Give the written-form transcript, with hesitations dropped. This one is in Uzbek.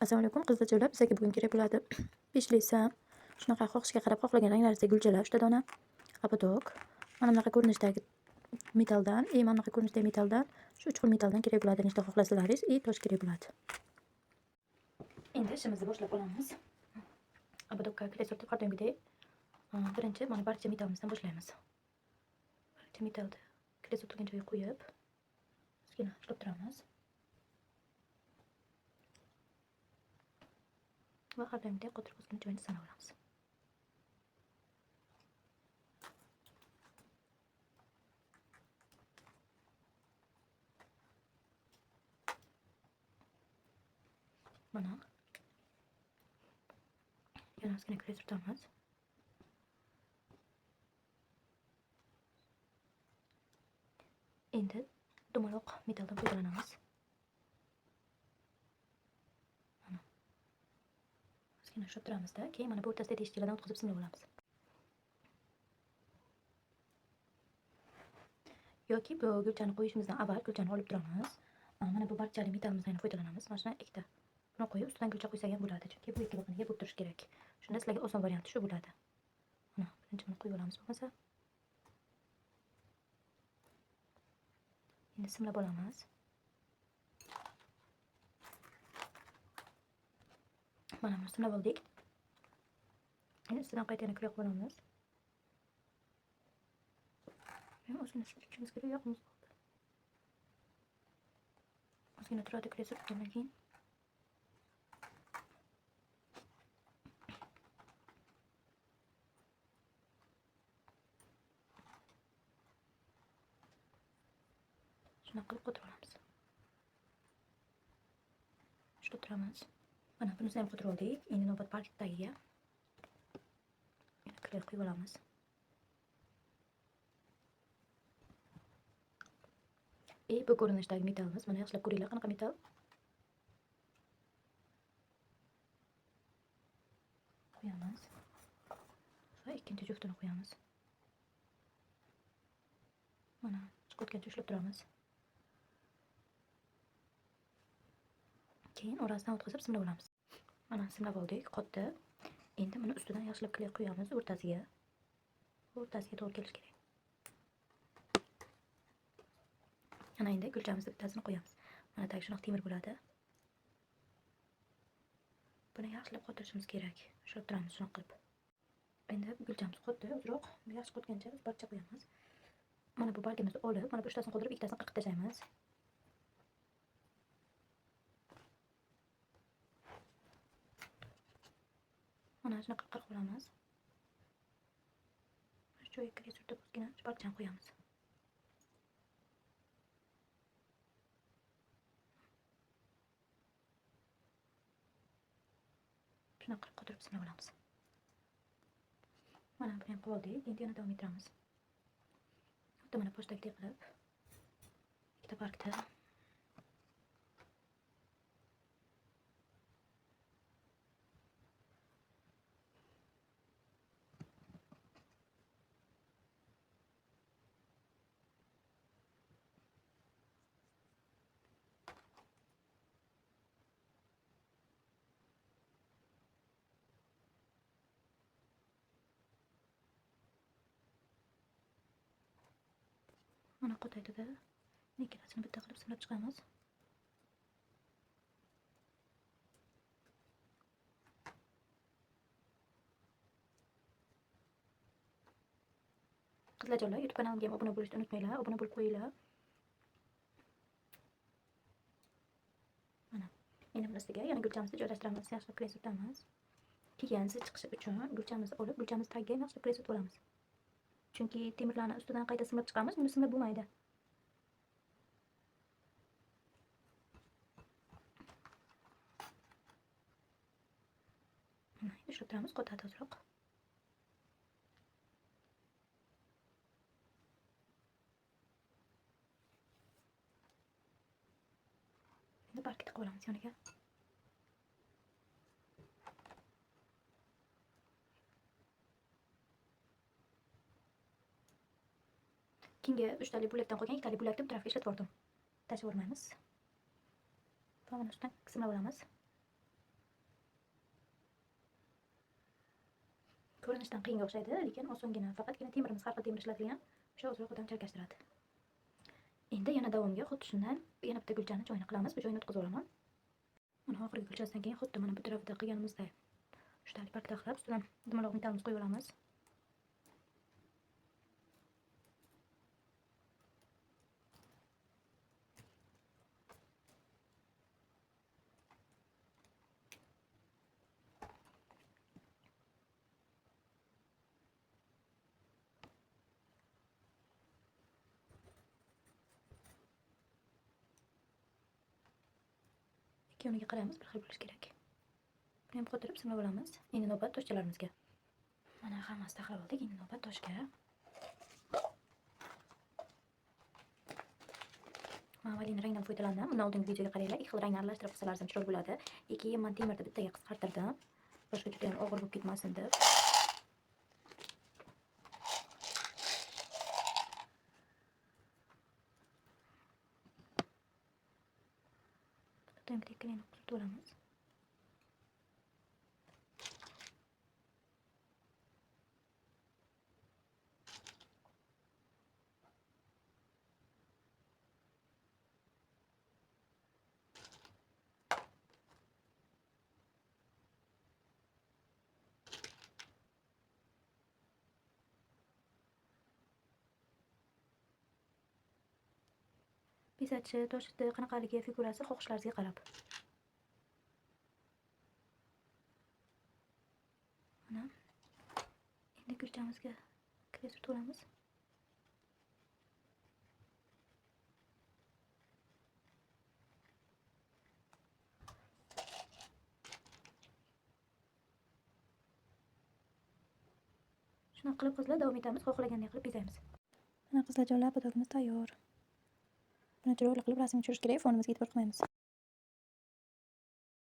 Assalomu alaykum qizchalar, bizga bugun kerak bo'ladi pishli sam, shunaqa xohishga qarab xohlagan ranglaridagi gulchalar, 3 ta dona, obodok, mana bunaqa ko'rinishdagi metalldan, mana bunaqa ko'rinishdagi metalldan, shu 3 xil metalldan kerak bo'ladi, nechta xohlasalaringiz, tosh kerak bo'ladi. Endi ishimizni boshlab olamiz. Obodokka kiray surtib har doimgidek, birinchi mana barcha metallimizdan boshlaymiz. Barcha metalni kiray surtilgan joyiga qo'yib, ozgina ushlab turamiz. Va har doimgidek qotirib ozgina joyini sanab olamiz. Mana yana ozgina kiray surtamiz. Endi dumaloq metalldan foydalanamiz. Mana ozgina ushlab turamizda, keyin mana bu o'rtasida teshikchalardan o'tkazib simlab olamiz. Yoki bu gulchani qo'yishimizdan avval gulchani olib turamiz. Mana bu barchali metallimizdan foydalanamiz. Mana shunday ikkita buni qo'yib, ustidan gulcha qo'ysak ham bo'ladi, chunki bu ikki biqiniga bo'lib turishi kerak. Shunda sizlarga oson varianti shu bo'ladi. Mana birinchi buni qo'yib olamiz bo'lmasa. Endi simlab olamiz. Mana buni simlab oldik. Endi ustidan qayta yana kiray qo'yib olamiz. Ozgina surtishimiz kerak, yoqimiz qoldi. Ozgina turadi kiray surtgandan keyin. Shuna qilib qo'yib olamiz. Ushlab turamiz. Mana bunisi ham qo'yib oldik. Endi navbat parket tagiga kiray qo'yib olamiz. Bu ko'rinishdagi metallimiz. Mana yaxshilab ko'ringlar, qanaqa metal. Qo'yamiz. Va ikkinchi juftini qo'yamiz. Mana chiqayotgancha ushlab turamiz. Keyin orasidan o'tkazib simlab olamiz. Mana simlab oldik, qotdi. Endi buni ustidan yaxshilab kiray qo'yamiz o'rtasiga. O'rtasiga to'g'ri kelishi kerak. Ana endi gulchamizni bittasini qo'yamiz. Mana tagi shunaqa temir bo'ladi. Buni yaxshilab qotirishimiz kerak. Ushlab turamiz shunaqa qilib. Endi gulchamiz qotdi, ozroq. Yaxshi qotgancha barcha qo'yamiz. Mana bu bargimizni olib, mana bu uchtasini qoldirib, ikkitasini qirqib tashlaymiz. Mana shunaqa qirqib olamiz. Shu joyiga kiray surtib ozgina barchani qo'yamiz. Shuna qilib qotirib simlab olamiz. Mana buni ham qilib oldik. Endi yana davom ettiramiz. Xuddi mana poshdagidek qilib ikkita bargni mana qo'taydida ikkalasini bitta qilib simlab chiqamiz. Qizlarjonlar, YouTube kanalimga obuna bo'lishni unutmanglar, obuna bo'lib qo'yinglar. Mana endi buni ustiga yana gulchamizni joylashtiramiz, yaxshilab kiray surtamiz. Keyin siz chiqishi uchun gulchamizni olib, gulchamiz tagiga yaxshilab kiray surtib olamiz. Chunki temirlarni ustidan qayta simlab chiqamiz, buni simlab bo'lmaydi. Mana ushlab turamiz, qotadi ozroq. Endi bargni qo'yamiz yoniga. Keyingi 3 tali bo'lakdan qolgan 2 tali bo'lakni bu tarafga ishlatib oldim. Tashlab olmaymiz. Va mana shundan simlab olamiz. Ko'rinishdan qiyinga o'xshaydi, lekin osongina. Faqatgina temirimiz, har xil temir ishlatilgan. O'sha ozroq odam chalkashtiradi. Endi yana davomga xuddi shundan yana bitta gulchani joyini qilamiz. Bu joyini o'tkazib olaman. Mana oxirgi gulchasidan keyin xuddi mana bu tarafida qilganimizday uchtalik park taxlab, ustidan dumaloq metalimizni qo'yib olamiz. Ikki yoniga qaraymiz, bir xil bo'lishi kerak. Buni ham qotirib simlab olamiz. Endi navbat toshchalarimizga. Mana hammasi taxlab oldik. Endi navbat toshga. Avvalini rangdan foydalandim. Bundan oldingi videoga qaranglar. Ikki xil rangni aralashtirib qilsalar ham chiroyli bo'ladi. Keyin men temirni bittaga qisqartirdim. Boshqa juda ham og'ir bo'lib ketmasin deb. Bitta tekkanini quritib olamiz. Besachi, toshni qanaqaligi, figurasi xohishlaringizga qarab. Mana endi gulchamizga kira surtib olamiz. Shuni qilib qizlar davom etamiz, xohlaganday qilib bezaymiz. Mana qizlarjonlar, podogimiz tayyor. Buni chiroyli qilib rasmga tushirish kerak, fonimizga e'tibor qilmaymiz.